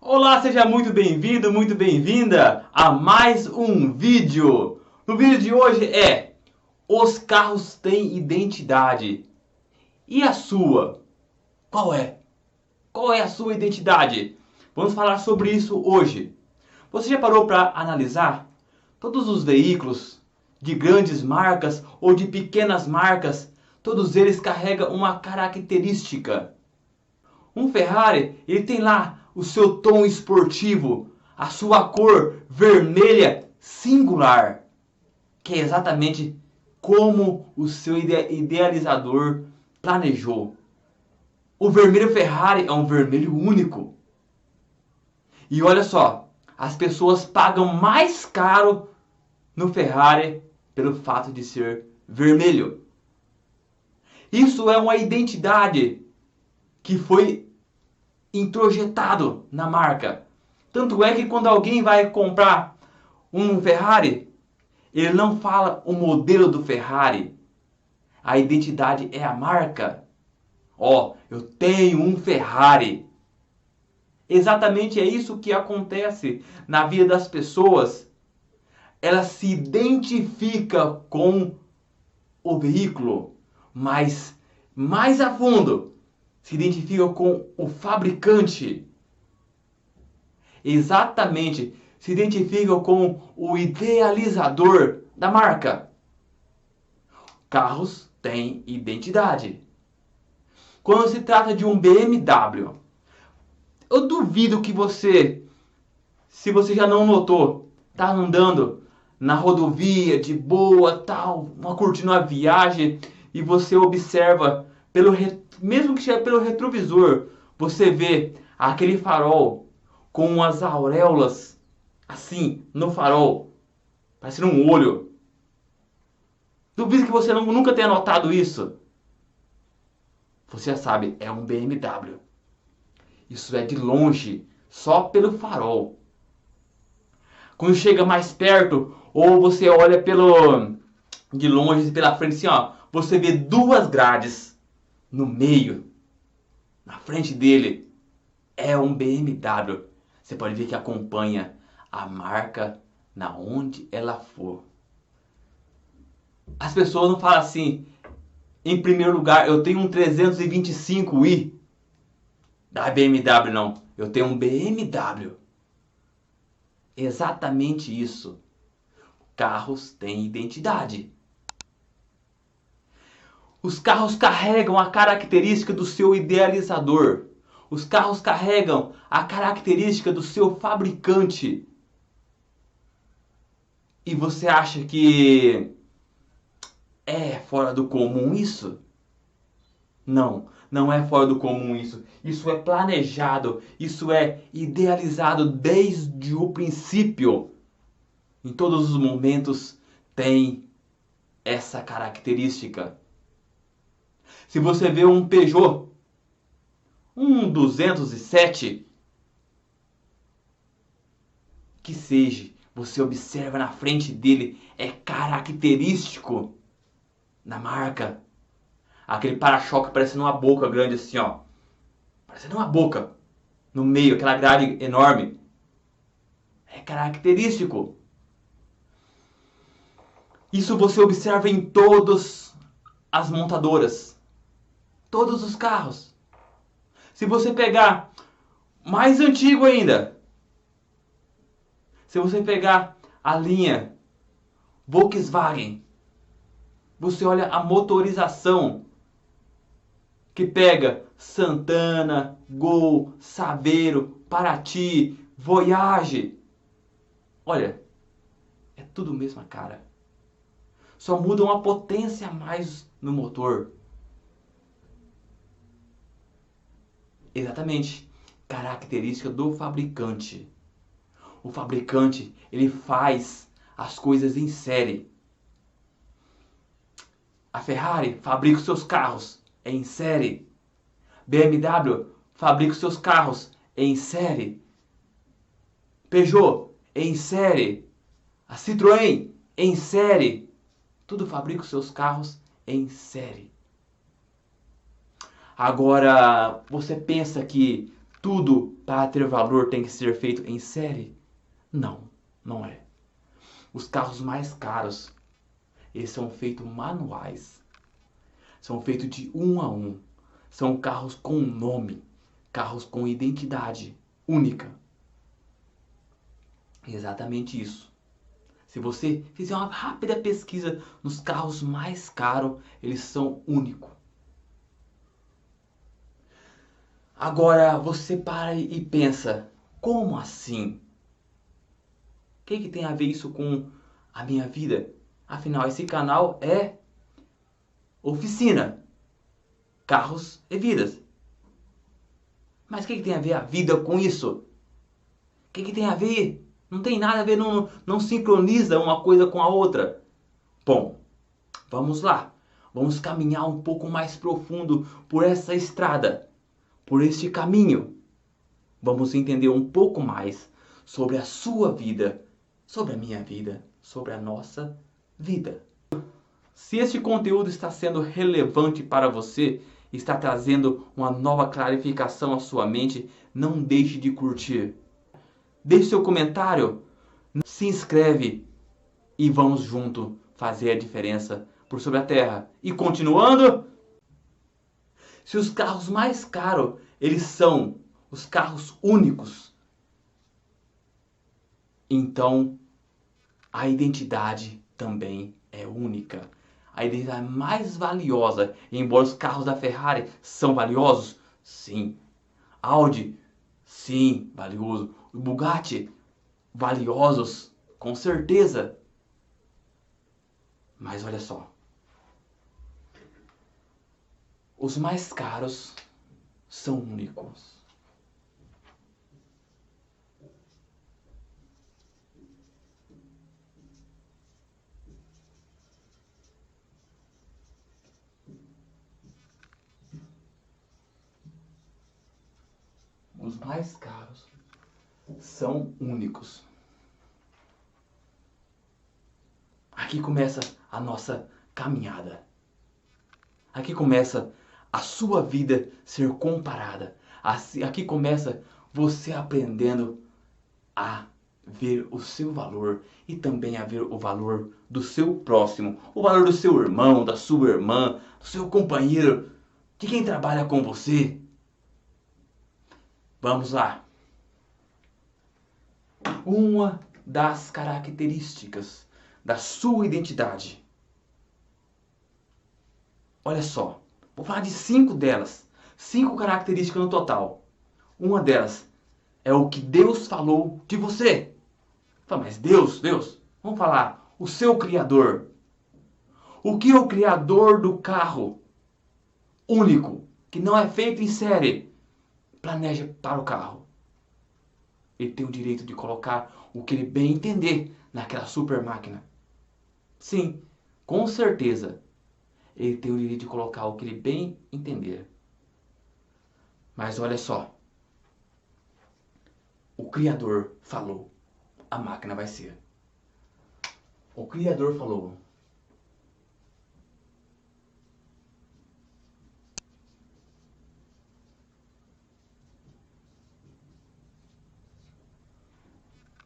Olá, seja muito bem-vindo, muito bem-vinda a mais um vídeo. No vídeo de hoje os carros têm identidade. E a sua? Qual é? Qual é a sua identidade? Vamos falar sobre isso hoje. Você já parou para analisar todos os veículos de grandes marcas ou de pequenas marcas? Todos eles carregam uma característica. Um Ferrari, ele tem lá o seu tom esportivo, a sua cor vermelha singular, que é exatamente como o seu idealizador planejou. O vermelho Ferrari é um vermelho único. E olha só, as pessoas pagam mais caro no Ferrari pelo fato de ser vermelho. Isso é uma identidade que foi introjetado na marca. Tanto é que quando alguém vai comprar um Ferrari, ele não fala o modelo do Ferrari. A identidade é a marca. Ó, eu tenho um Ferrari. Exatamente é isso que acontece na vida das pessoas. Ela se identifica com o veículo, mas mais a fundo se identifica com o fabricante. Exatamente, se identifica com o idealizador da marca. Carros têm identidade. Quando se trata de um BMW, eu duvido que você, se você já não notou, tá andando na rodovia de boa, tal, curtindo a viagem e você observa mesmo que seja pelo retrovisor, você vê aquele farol com as auréolas assim no farol, parecendo um olho. Duvido que você nunca tenha notado isso. Você já sabe, é um BMW. Isso é de longe, só pelo farol. Quando chega mais perto, ou você olha de longe, pela frente, assim, ó, você vê duas grades no meio, na frente dele. É um BMW. Você pode ver que acompanha a marca na onde ela for. As pessoas não falam assim, em primeiro lugar, eu tenho um 325i da BMW, não. Eu tenho um BMW. Exatamente isso. Carros têm identidade. Os carros carregam a característica do seu idealizador. Os carros carregam a característica do seu fabricante. E você acha que é fora do comum isso? Não, não é fora do comum isso. Isso é planejado, isso é idealizado desde o princípio. Em todos os momentos tem essa característica. Se você vê um Peugeot, um 207, que seja, você observa na frente dele, é característico na marca. Aquele para-choque parecendo uma boca grande assim, ó. Parecendo uma boca no meio, aquela grade enorme. É característico. Isso você observa em todas as montadoras. Todos os carros. Se você pegar mais antigo ainda, se você pegar a linha Volkswagen, você olha a motorização que pega Santana, Gol, Saveiro, Paraty, Voyage. Olha, é tudo mesma cara. Só muda uma potência a mais no motor. Exatamente. Característica do fabricante. O fabricante, ele faz as coisas em série. A Ferrari fabrica os seus carros em série. BMW fabrica os seus carros em série. Peugeot em série. A Citroën em série. Tudo fabrica os seus carros em série. Agora, você pensa que tudo para ter valor tem que ser feito em série? Não, não é. Os carros mais caros, eles são feitos manuais. São feitos de um a um. São carros com nome, carros com identidade única. Exatamente isso. Se você fizer uma rápida pesquisa nos carros mais caros, eles são únicos. Agora você para e pensa, como assim? O que tem a ver isso com a minha vida? Afinal, esse canal é oficina, carros e vidas. Mas o que tem a ver a vida com isso? O que tem a ver? Não tem nada a ver, não sincroniza uma coisa com a outra. Bom, vamos lá. Vamos caminhar um pouco mais profundo por essa estrada, por este caminho. Vamos entender um pouco mais sobre a sua vida, sobre a minha vida, sobre a nossa vida. Se este conteúdo está sendo relevante para você, está trazendo uma nova clarificação à sua mente, não deixe de curtir. Deixe seu comentário, se inscreve e vamos junto fazer a diferença por sobre a terra. E continuando, se os carros mais caros, eles são os carros únicos, então a identidade também é única. A identidade mais valiosa, embora os carros da Ferrari são valiosos, sim. Audi, sim, valioso. O Bugatti, valiosos, com certeza. Mas olha só. Os mais caros são únicos. Os mais caros são únicos. Aqui começa a nossa caminhada. Aqui começa a sua vida ser comparada. Aqui começa você aprendendo a ver o seu valor e também a ver o valor do seu próximo, o valor do seu irmão, da sua irmã, do seu companheiro, de quem trabalha com você. Vamos lá. Uma das características da sua identidade. Olha só, vou falar de 5 delas. 5 características no total. Uma delas é o que Deus falou de você. Fala, mas Deus, vamos falar, o seu Criador. O que o Criador do carro único, que não é feito em série, planeja para o carro? Ele tem o direito de colocar o que ele bem entender naquela super máquina. Sim, com certeza. Ele tem o direito de colocar o que ele bem entender. Mas olha só. O Criador falou, a máquina vai ser. O Criador falou.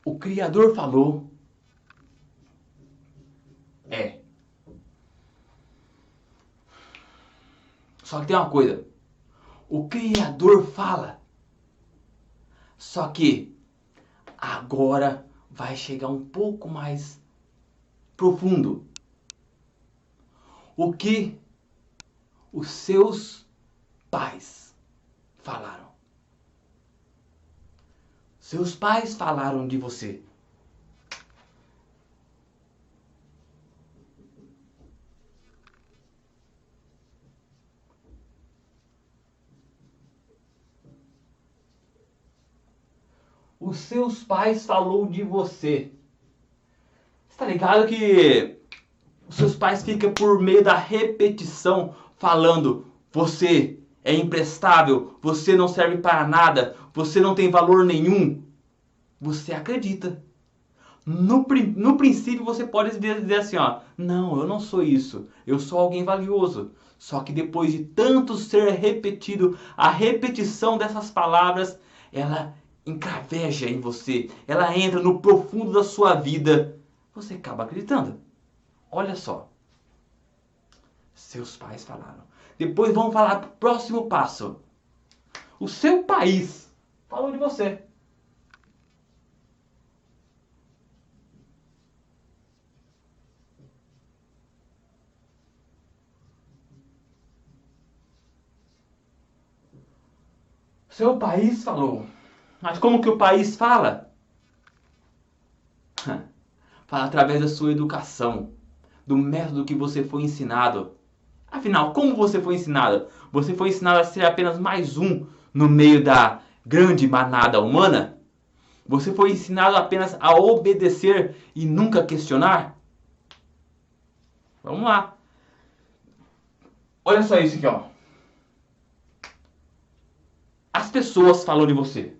O Criador falou. É. Só que tem uma coisa. O Criador fala. Só que agora vai chegar um pouco mais profundo. O que os seus pais falaram. Seus pais falaram de você. Os seus pais falou de você. Você tá ligado que os seus pais ficam por meio da repetição falando: você é imprestável, você não serve para nada, você não tem valor nenhum. Você acredita. No princípio você pode dizer assim, ó, não, eu não sou isso, eu sou alguém valioso. Só que depois de tanto ser repetido, a repetição dessas palavras, ela encraveja em você, ela entra no profundo da sua vida, você acaba acreditando. Olha só. Seus pais falaram. Depois vamos falar pro próximo passo. O seu país falou de você. Seu país falou. Mas como que o país fala? Fala através da sua educação, do método que você foi ensinado. Afinal, como você foi ensinado? Você foi ensinado a ser apenas mais um no meio da grande manada humana? Você foi ensinado apenas a obedecer e nunca questionar? Vamos lá. Olha só isso aqui, ó. As pessoas falam de você.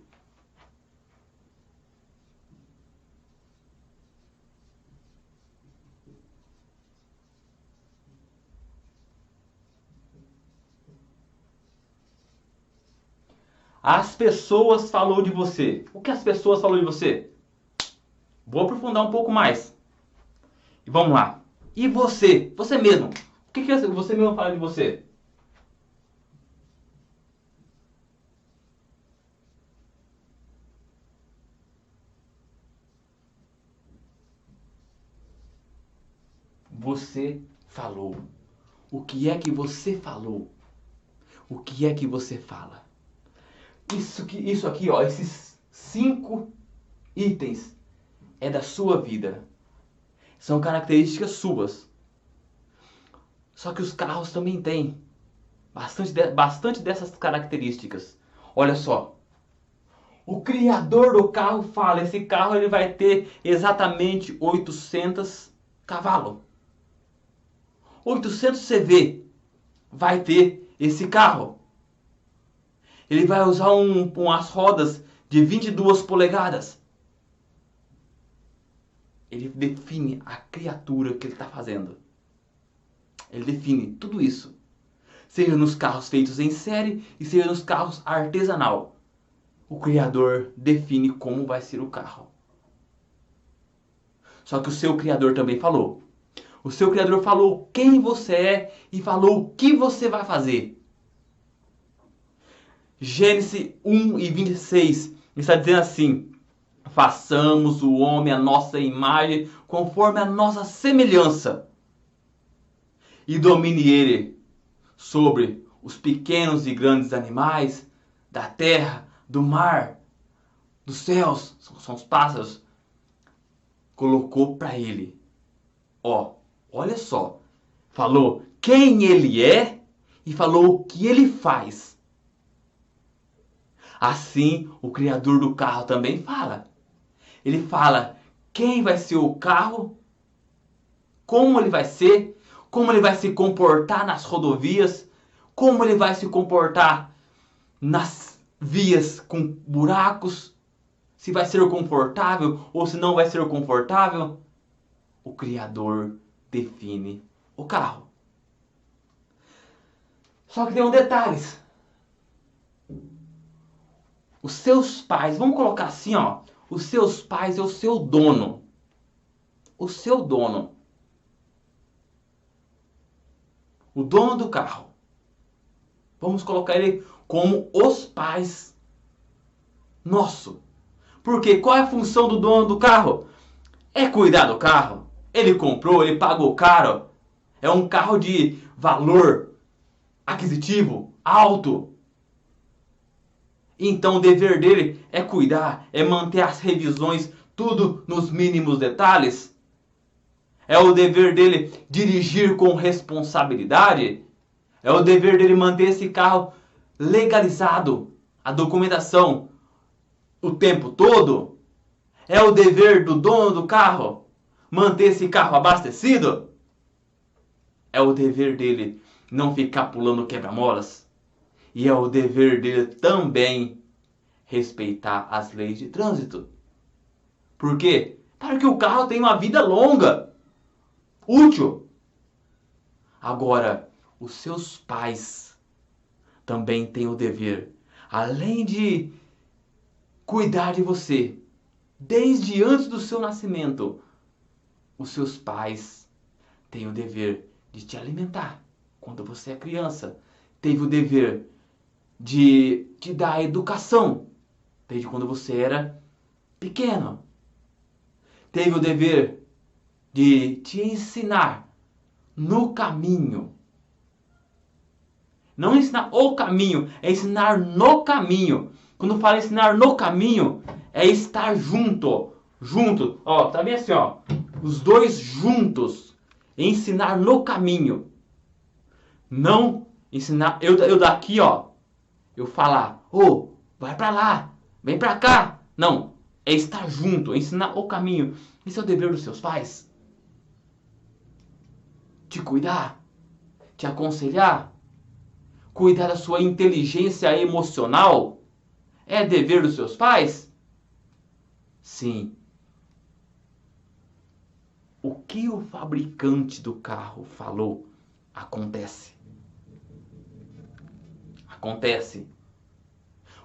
As pessoas falou de você. O que as pessoas falou de você? Vou aprofundar um pouco mais. E vamos lá. E você? Você mesmo. O que você mesmo fala de você? Você falou. O que é que você falou? O que é que você fala? Isso aqui, ó, esses 5 itens é da sua vida. São características suas. Só que os carros também têm bastante dessas características. Olha só. O criador do carro fala, esse carro ele vai ter exatamente 800 cavalos. 800 CV vai ter esse carro. Ele vai usar umas rodas de 22 polegadas. Ele define a criatura que ele está fazendo. Ele define tudo isso. Seja nos carros feitos em série e seja nos carros artesanal. O criador define como vai ser o carro. Só que o seu criador também falou. O seu criador falou quem você é e falou o que você vai fazer. Gênesis 1:26 está dizendo assim: façamos o homem à nossa imagem, conforme a nossa semelhança, e domine ele sobre os pequenos e grandes animais da terra, do mar, dos céus, são os pássaros. Colocou para ele, ó, olha só, falou quem ele é e falou o que ele faz. Assim, o criador do carro também fala. Ele fala quem vai ser o carro, como ele vai ser, como ele vai se comportar nas rodovias, como ele vai se comportar nas vias com buracos, se vai ser confortável ou se não vai ser confortável. O criador define o carro. Só que tem um detalhe. Os seus pais, vamos colocar assim, ó, os seus pais é o seu dono. O seu dono. O dono do carro. Vamos colocar ele como os pais nosso. Porque qual é a função do dono do carro? É cuidar do carro. Ele comprou, ele pagou caro. É um carro de valor aquisitivo alto. Então o dever dele é cuidar, é manter as revisões tudo nos mínimos detalhes. É o dever dele dirigir com responsabilidade. É o dever dele manter esse carro legalizado, a documentação o tempo todo. É o dever do dono do carro manter esse carro abastecido. É o dever dele não ficar pulando quebra-molas. E é o dever dele também respeitar as leis de trânsito. Por quê? Para que o carro tenha uma vida longa, útil. Agora, os seus pais também têm o dever, além de cuidar de você. Desde antes do seu nascimento, os seus pais têm o dever de te alimentar quando você é criança. Teve o dever de te dar educação desde quando você era pequeno. Teve o dever de te ensinar no caminho. Não ensinar o caminho, é ensinar no caminho. Quando fala ensinar no caminho, é estar junto. Junto. Ó, tá bem assim, ó. Os dois juntos. Ensinar no caminho. Não ensinar. Eu daqui, ó. Eu falar, ô, vai pra lá. Vem pra cá. Não. É estar junto. É ensinar o caminho. Esse é o dever dos seus pais. Te cuidar. Te aconselhar. Cuidar da sua inteligência emocional. É dever dos seus pais? Sim. O que o fabricante do carro falou acontece. Acontece.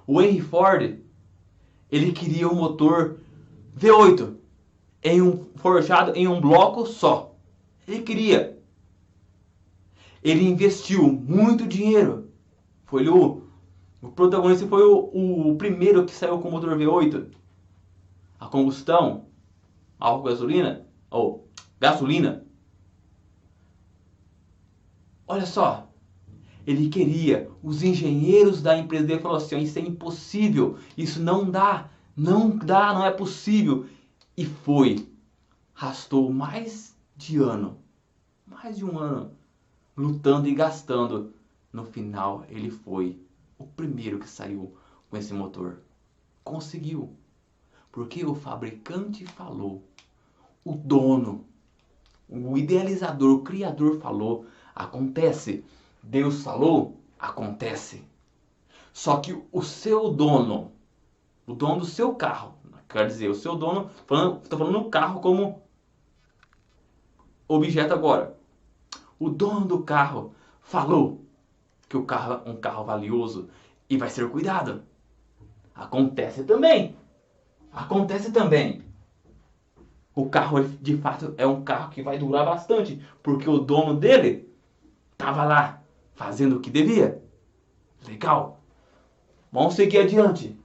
O Henry Ford, ele queria um motor V8 forjado em um bloco só. Ele queria. Ele investiu muito dinheiro. Foi o protagonista foi o primeiro que saiu com o motor V8. A combustão, álcool gasolina, ou gasolina. Olha só, ele queria, os engenheiros da empresa dele falaram assim, isso é impossível, isso não dá, não é possível. E foi, gastou mais de um ano, lutando e gastando. No final, ele foi o primeiro que saiu com esse motor. Conseguiu. Porque o fabricante falou, o dono, o idealizador, o criador falou, acontece. Deus falou, acontece. Só que o seu dono, o dono do seu carro, quer dizer, o seu dono, estou falando no carro como objeto agora. O dono do carro falou que o carro é um carro valioso e vai ser cuidado. Acontece também. Acontece também. O carro, de fato, é um carro que vai durar bastante, porque o dono dele estava lá, fazendo o que devia. Legal. Vamos seguir adiante.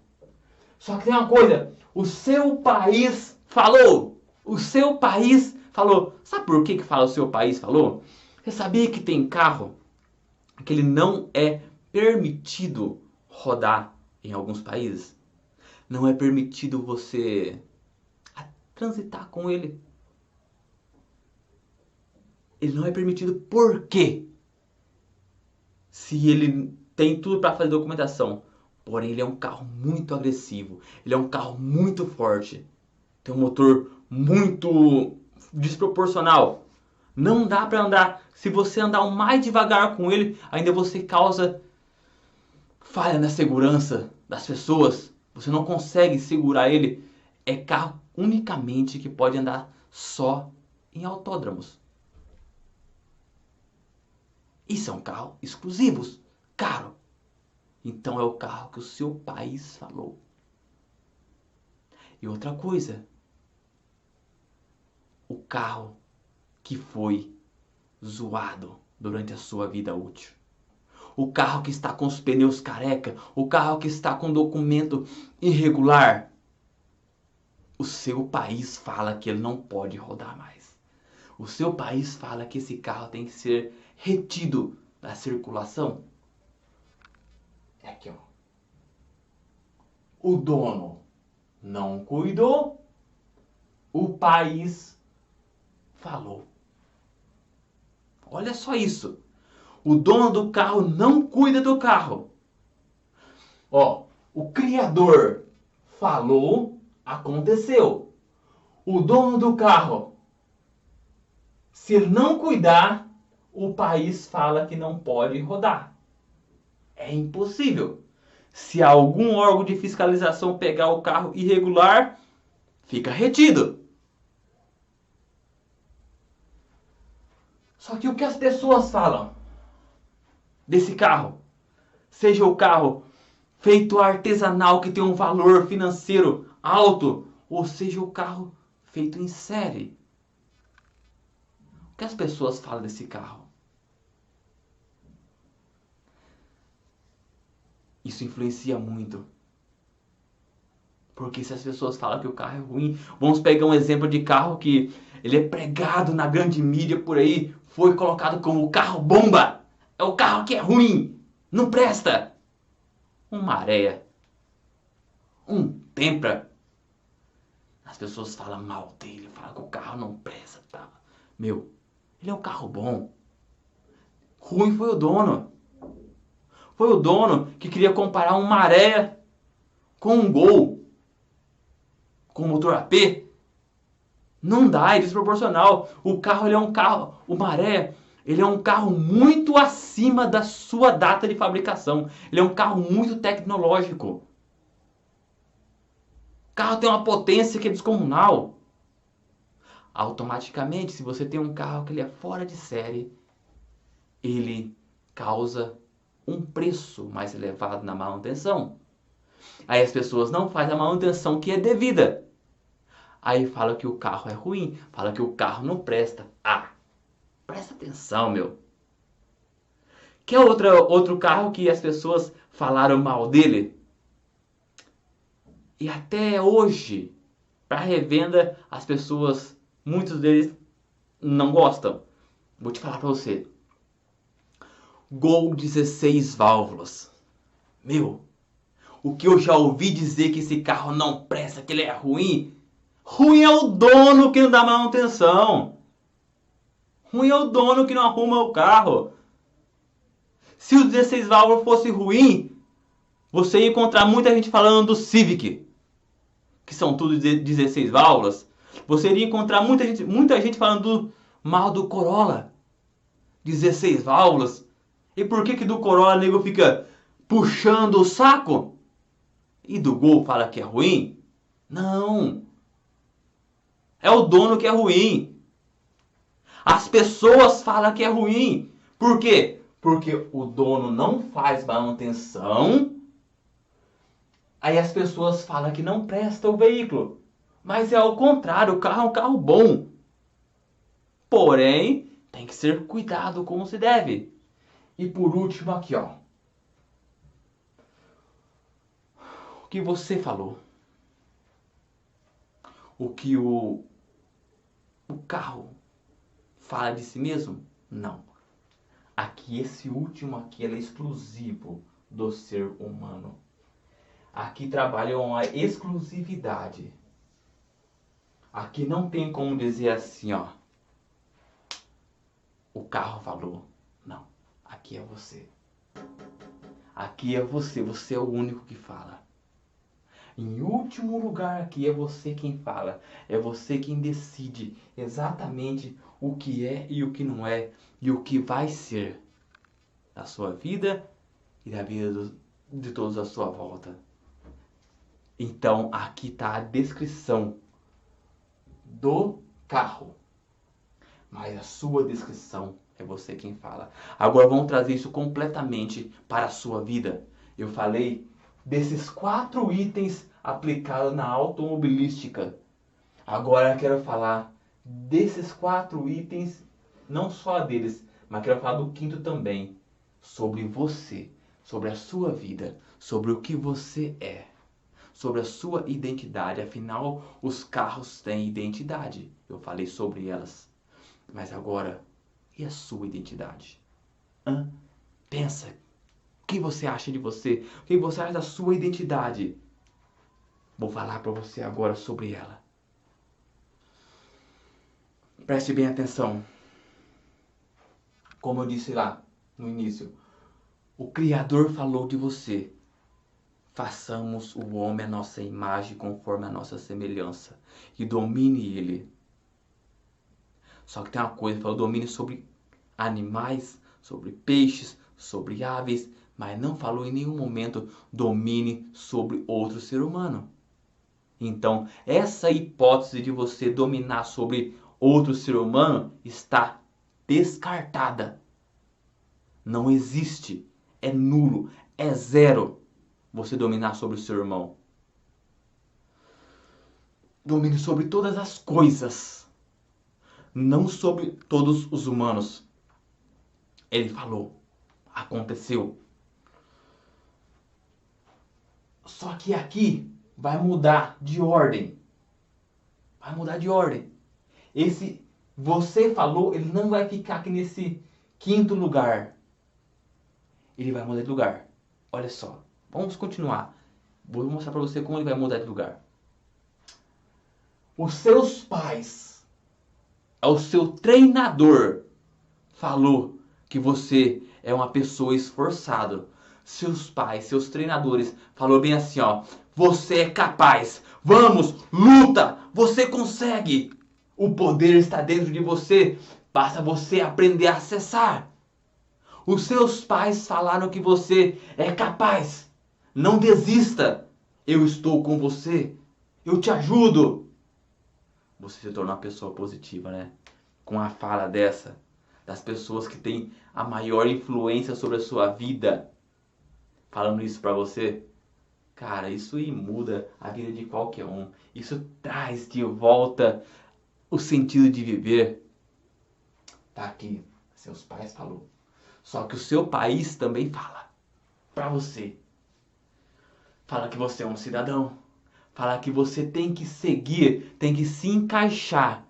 Só que tem uma coisa, o seu país falou. O seu país falou. Sabe por que fala o seu país falou? Você sabia que tem carro que ele não é permitido rodar em alguns países? Não é permitido você transitar com ele. Ele não é permitido por quê? Se ele tem tudo para fazer documentação, porém ele é um carro muito agressivo, ele é um carro muito forte, tem um motor muito desproporcional. Não dá para andar. Se você andar o mais devagar com ele, ainda você causa falha na segurança das pessoas. Você não consegue segurar ele. É carro unicamente que pode andar só em autódromos. E são carros exclusivos, caro. Então é o carro que o seu país falou. E outra coisa, o carro que foi zoado durante a sua vida útil. O carro que está com os pneus careca, o carro que está com documento irregular. O seu país fala que ele não pode rodar mais. O seu país fala que esse carro tem que ser retido da circulação. É aqui, ó. O dono não cuidou, o país falou. Olha só isso. O dono do carro não cuida do carro. Ó, o criador falou, aconteceu. O dono do carro, se ele não cuidar, o país fala que não pode rodar. É impossível. Se algum órgão de fiscalização pegar o carro irregular, fica retido. Só que o que as pessoas falam desse carro? Seja o carro feito artesanal que tem um valor financeiro alto, ou seja, o carro feito em série. O que as pessoas falam desse carro? Isso influencia muito. Porque se as pessoas falam que o carro é ruim, vamos pegar um exemplo de carro que ele é pregado na grande mídia por aí, foi colocado como o carro bomba. É o carro que é ruim, não presta. Um Maré, um Tempra. As pessoas falam mal dele, falam que o carro não presta, tá? Meu, ele é um carro bom. Ruim foi o dono. Foi o dono que queria comparar um Maré com um Gol, com motor AP. Não dá, é desproporcional. O carro, ele é um carro, o Maré, ele é um carro muito acima da sua data de fabricação. Ele é um carro muito tecnológico. O carro tem uma potência que é descomunal. Automaticamente, se você tem um carro que ele é fora de série, ele causa um preço mais elevado na manutenção. Aí as pessoas não fazem a manutenção que é devida. Aí fala que o carro é ruim, fala que o carro não presta. Ah, presta atenção, meu. Quer outro carro que as pessoas falaram mal dele? E até hoje, para revenda, as pessoas, muitos deles não gostam. Vou te falar para você. Gol 16 válvulas. Meu, o que eu já ouvi dizer que esse carro não presta, que ele é ruim. Ruim é o dono que não dá manutenção. Ruim é o dono que não arruma o carro. Se o 16 válvulas fosse ruim, você ia encontrar muita gente falando do Civic, que são tudo 16 válvulas. Você iria encontrar muita gente falando mal do Corolla, 16 válvulas. E por que do Corolla o nego fica puxando o saco? E do Gol fala que é ruim? Não. É o dono que é ruim. As pessoas falam que é ruim. Por quê? Porque o dono não faz manutenção. Aí as pessoas falam que não presta o veículo. Mas é ao contrário, o carro é um carro bom. Porém, tem que ser cuidado como se deve. E por último aqui, ó. O que você falou? O que o carro fala de si mesmo? Não. Aqui, esse último aqui, ele é exclusivo do ser humano. Aqui trabalha uma exclusividade. Aqui não tem como dizer assim, ó. O carro falou. Não. Aqui é você. Aqui é você. Você é o único que fala. Em último lugar, aqui é você quem fala. É você quem decide exatamente o que é e o que não é. E o que vai ser da sua vida e da vida de todos à sua volta. Então, aqui está a descrição do carro. Mas a sua descrição é você quem fala. Agora vamos trazer isso completamente para a sua vida. Eu falei desses 4 itens aplicados na automobilística. Agora eu quero falar desses 4 itens, não só deles, mas quero falar do 5º também. Sobre você, sobre a sua vida, sobre o que você é. Sobre a sua identidade. Afinal, os carros têm identidade. Eu falei sobre elas. Mas agora, e a sua identidade? Pensa. O que você acha de você? O que você acha da sua identidade? Vou falar para você agora sobre ela. Preste bem atenção. Como eu disse lá no início, o Criador falou de você. Façamos o homem a nossa imagem conforme a nossa semelhança e domine ele. Só que tem uma coisa, ele falou domine sobre animais, sobre peixes, sobre aves, mas não falou em nenhum momento domine sobre outro ser humano. Então, essa hipótese de você dominar sobre outro ser humano está descartada. Não existe, é nulo, é zero. você dominar sobre o seu irmão. Domine sobre todas as coisas, não sobre todos os humanos. Ele falou, aconteceu. Só que aqui vai mudar de ordem. Vai mudar de ordem. Esse você falou, ele não vai ficar aqui nesse quinto lugar. Ele vai mudar de lugar. Olha só. Vamos continuar. Vou mostrar para você como ele vai mudar de lugar. Os seus pais, o seu treinador, falou que você é uma pessoa esforçada. Seus pais, seus treinadores, falou bem assim, ó. Você é capaz. Vamos, luta. Você consegue. O poder está dentro de você. Basta você aprender a acessar. Os seus pais falaram que você é capaz. Não desista. Eu estou com você. Eu te ajudo. Você se torna uma pessoa positiva, né? Com a fala dessa. Das pessoas que têm a maior influência sobre a sua vida. Falando isso pra você. Cara, isso aí muda a vida de qualquer um. Isso traz de volta o sentido de viver. Tá aqui. Seus pais falou. Só que o seu país também fala. Pra você. Fala que você é um cidadão. Fala que você tem que seguir, tem que se encaixar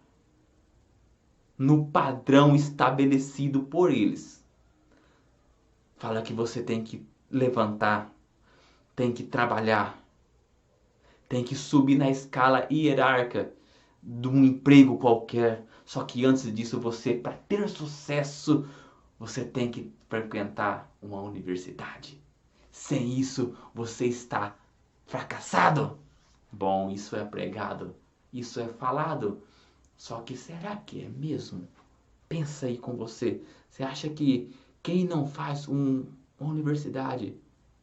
no padrão estabelecido por eles. Fala que você tem que levantar, tem que trabalhar, tem que subir na escala hierárquica de um emprego qualquer. Só que antes disso, você, para ter sucesso, você tem que frequentar uma universidade. Sem isso, você está fracassado. Bom, isso é pregado, isso é falado. Só que será que é mesmo? Pensa aí com você. Você acha que quem não faz uma universidade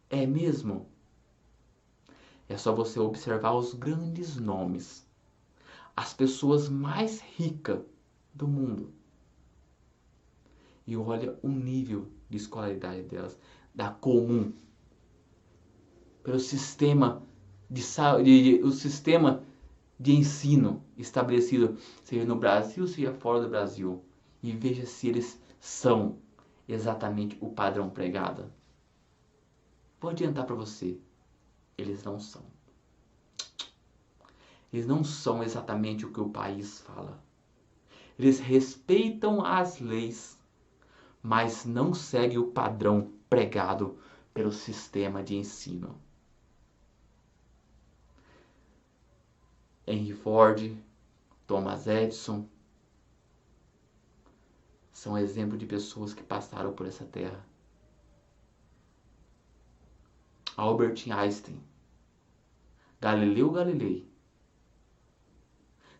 é mesmo? É só você observar os grandes nomes. As pessoas mais ricas do mundo. E olha o nível de escolaridade delas. Da comum. Pelo sistema o sistema de ensino estabelecido, seja no Brasil, seja fora do Brasil. E veja se eles são exatamente o padrão pregado. Vou adiantar para você. Eles não são. Eles não são exatamente o que o país fala. Eles respeitam as leis, mas não seguem o padrão pregado pelo sistema de ensino. Henry Ford, Thomas Edison, são exemplos de pessoas que passaram por essa terra. Albert Einstein, Galileu Galilei,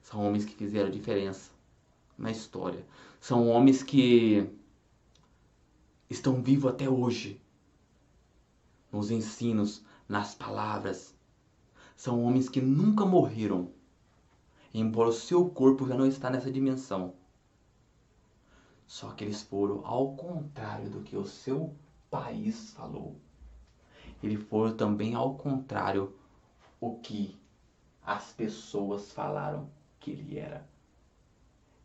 são homens que fizeram diferença na história. São homens que estão vivos até hoje, nos ensinos, nas palavras. São homens que nunca morreram, embora o seu corpo já não está nessa dimensão. Só que eles foram ao contrário do que o seu país falou. Eles foram também ao contrário o que as pessoas falaram que ele era.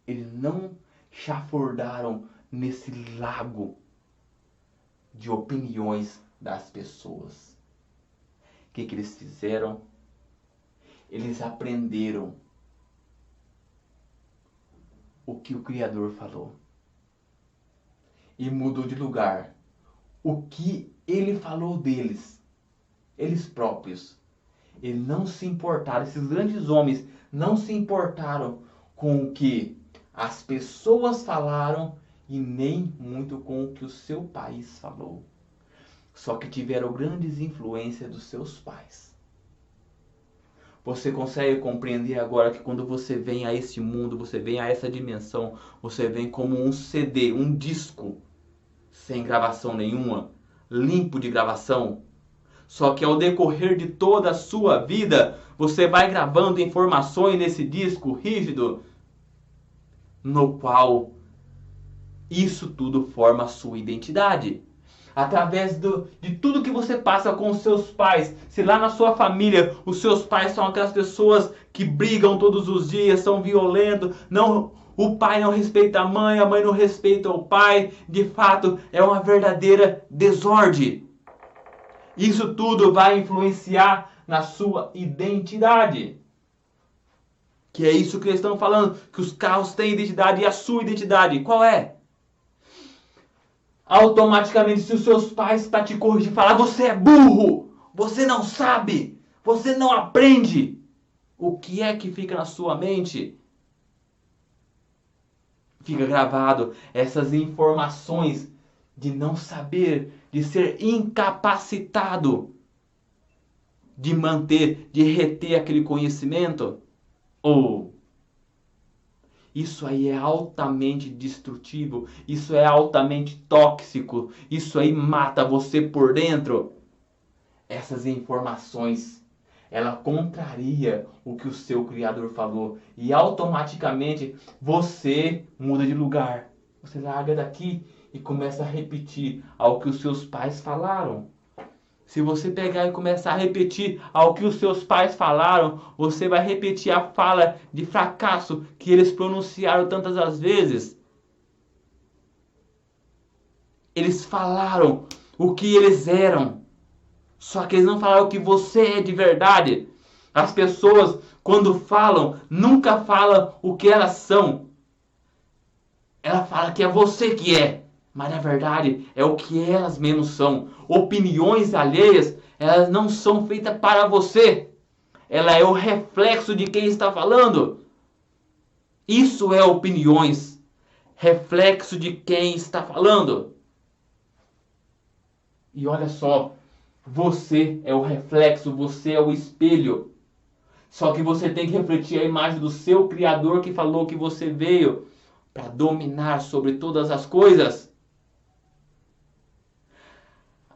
Eles não chafurdaram nesse lago de opiniões das pessoas. O que eles fizeram? Eles aprenderam o que o Criador falou. E mudou de lugar. O que ele falou deles. Eles próprios. Eles não se importaram. Esses grandes homens não se importaram com o que as pessoas falaram e nem muito com o que o seu país falou. Só que tiveram grandes influências dos seus pais. Você consegue compreender agora que quando você vem a esse mundo, você vem a essa dimensão, você vem como um CD, um disco, sem gravação nenhuma, limpo de gravação. Só que ao decorrer de toda a sua vida, você vai gravando informações nesse disco rígido, no qual isso tudo forma a sua identidade. através de tudo que você passa com os seus pais. Se lá na sua família os seus pais são aquelas pessoas que brigam todos os dias, são violentos, não, o pai não respeita a mãe não respeita o pai, de fato é uma verdadeira desordem. Isso tudo vai influenciar na sua identidade. Que é isso que eles estão falando, que os carros têm identidade. E a sua identidade, qual é? Automaticamente, se os seus pais para te corrigir, falar: você é burro, você não sabe, você não aprende, o que é que fica na sua mente? Fica gravado essas informações de não saber, de ser incapacitado de manter, de reter aquele conhecimento. Ou isso aí é altamente destrutivo, isso é altamente tóxico, isso aí mata você por dentro. Essas informações, ela contraria o que o seu Criador falou e automaticamente você muda de lugar. Você larga daqui e começa a repetir ao que os seus pais falaram. Se você pegar e começar a repetir ao que os seus pais falaram, você vai repetir a fala de fracasso que eles pronunciaram tantas as vezes. Eles falaram o que eles eram, só que eles não falaram o que você é de verdade. As pessoas, quando falam, nunca falam o que elas são. Ela fala que é você que é, mas na verdade é o que elas mesmas são. Opiniões alheias, elas não são feitas para você. Ela é o reflexo de quem está falando. Isso é opiniões. Reflexo de quem está falando. E olha só, você é o reflexo, você é o espelho. Só que você tem que refletir a imagem do seu Criador que falou que você veio para dominar sobre todas as coisas.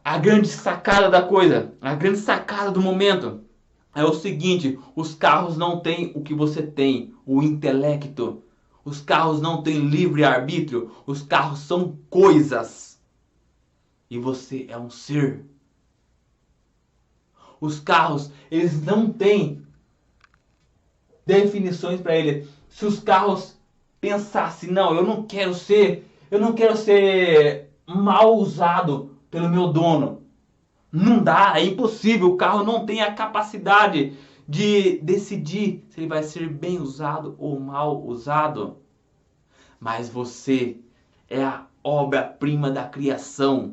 A grande sacada da coisa, a grande sacada do momento é o seguinte: os carros não têm o que você tem, o intelecto. Os carros não têm livre-arbítrio. Os carros são coisas. E você é um ser. Os carros, eles não têm definições para ele. Se os carros pensassem: não, eu não quero ser mal usado pelo meu dono. Não dá, é impossível. O carro não tem a capacidade de decidir se ele vai ser bem usado ou mal usado. Mas você é a obra-prima da criação.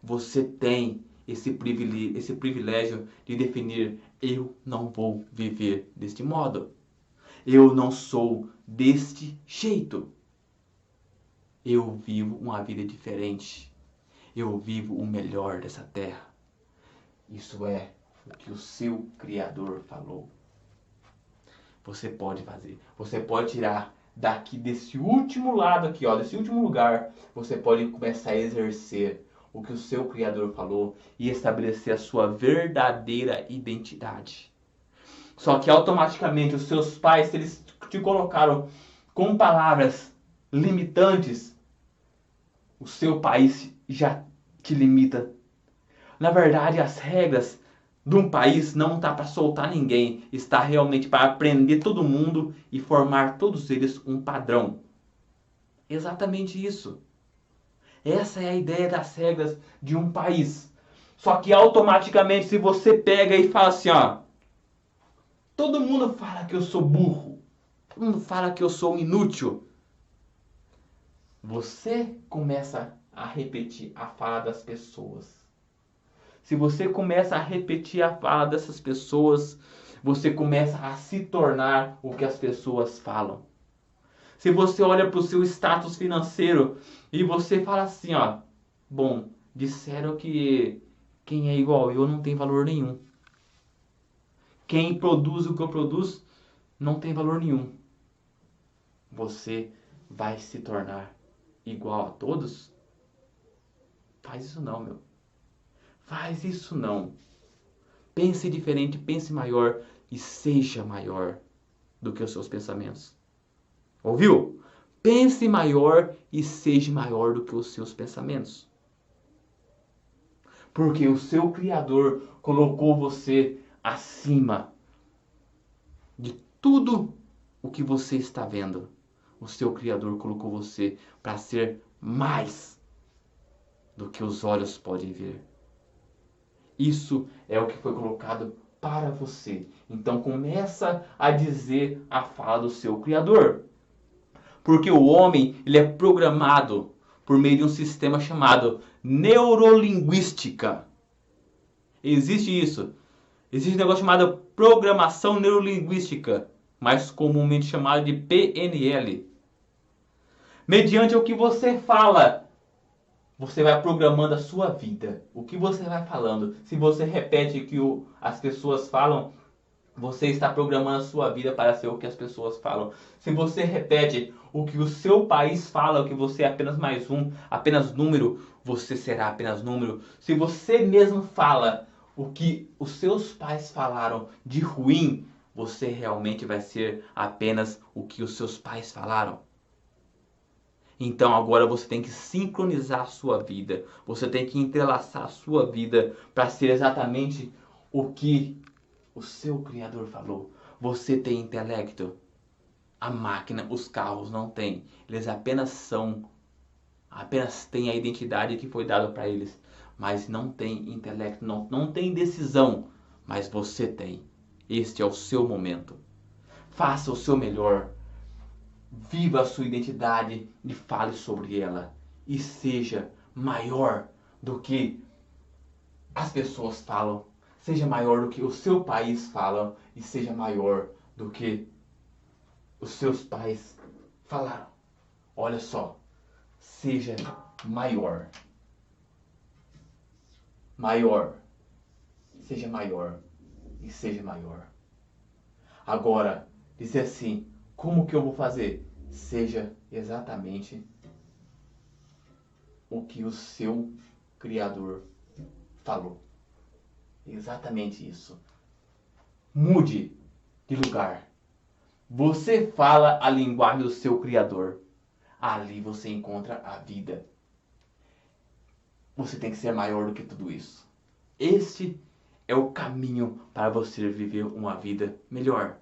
Você tem esse privilégio de definir: eu não vou viver deste modo. Eu não sou deste jeito. Eu vivo uma vida diferente. Eu vivo o melhor dessa terra. Isso é o que o seu Criador falou. Você pode fazer. Você pode tirar daqui desse último lado aqui, ó, desse último lugar. Você pode começar a exercer o que o seu Criador falou e estabelecer a sua verdadeira identidade. Só que automaticamente os seus pais, se eles te colocaram com palavras limitantes, o seu país já te limita. Na verdade, as regras de um país não está para soltar ninguém, está realmente para aprender todo mundo e formar todos eles um padrão. Exatamente isso. Essa é a ideia das regras de um país. Só que automaticamente, se você pega e fala assim, ó, todo mundo fala que eu sou burro, todo mundo fala que eu sou inútil, você começa a repetir a fala das pessoas. Se você começa a repetir a fala dessas pessoas, você começa a se tornar o que as pessoas falam. Se você olha para o seu status financeiro e você fala assim, ó, bom, disseram que quem é igual eu não tem valor nenhum. Quem produz o que eu produzo não tem valor nenhum. Você vai se tornar igual a todos? Faz isso não, meu. Faz isso não. Pense diferente, pense maior e seja maior do que os seus pensamentos. Ouviu? Pense maior e seja maior do que os seus pensamentos. Porque o seu Criador colocou você acima de tudo o que você está vendo. O seu Criador colocou você para ser mais do que os olhos podem ver. Isso é o que foi colocado para você. Então começa a dizer a fala do seu Criador. Porque o homem, ele é programado por meio de um sistema chamado neurolinguística. Existe isso. Existe um negócio chamado programação neurolinguística, mais comumente chamado de PNL. Mediante o que você fala, você vai programando a sua vida. O que você vai falando. Se você repete o que as pessoas falam, você está programando a sua vida para ser o que as pessoas falam. Se você repete o que o seu país fala, o que você é apenas mais um, apenas número, você será apenas número. Se você mesmo fala o que os seus pais falaram de ruim, você realmente vai ser apenas o que os seus pais falaram. Então agora você tem que sincronizar a sua vida. Você tem que entrelaçar a sua vida para ser exatamente o que o seu Criador falou. Você tem intelecto. A máquina, os carros não têm. Eles apenas têm a identidade que foi dada para eles. Mas não tem intelecto, não tem decisão. Mas você tem. Este é o seu momento. Faça o seu melhor. Viva a sua identidade e fale sobre ela. E seja maior do que as pessoas falam. Seja maior do que o seu país fala. E seja maior do que os seus pais falaram. Olha só. Seja maior. Maior. Seja maior. E seja maior. Agora, dizer assim, como que eu vou fazer? Seja exatamente o que o seu Criador falou. Exatamente isso. Mude de lugar. Você fala a linguagem do seu Criador. Ali você encontra a vida. Você tem que ser maior do que tudo isso. Este é o caminho para você viver uma vida melhor.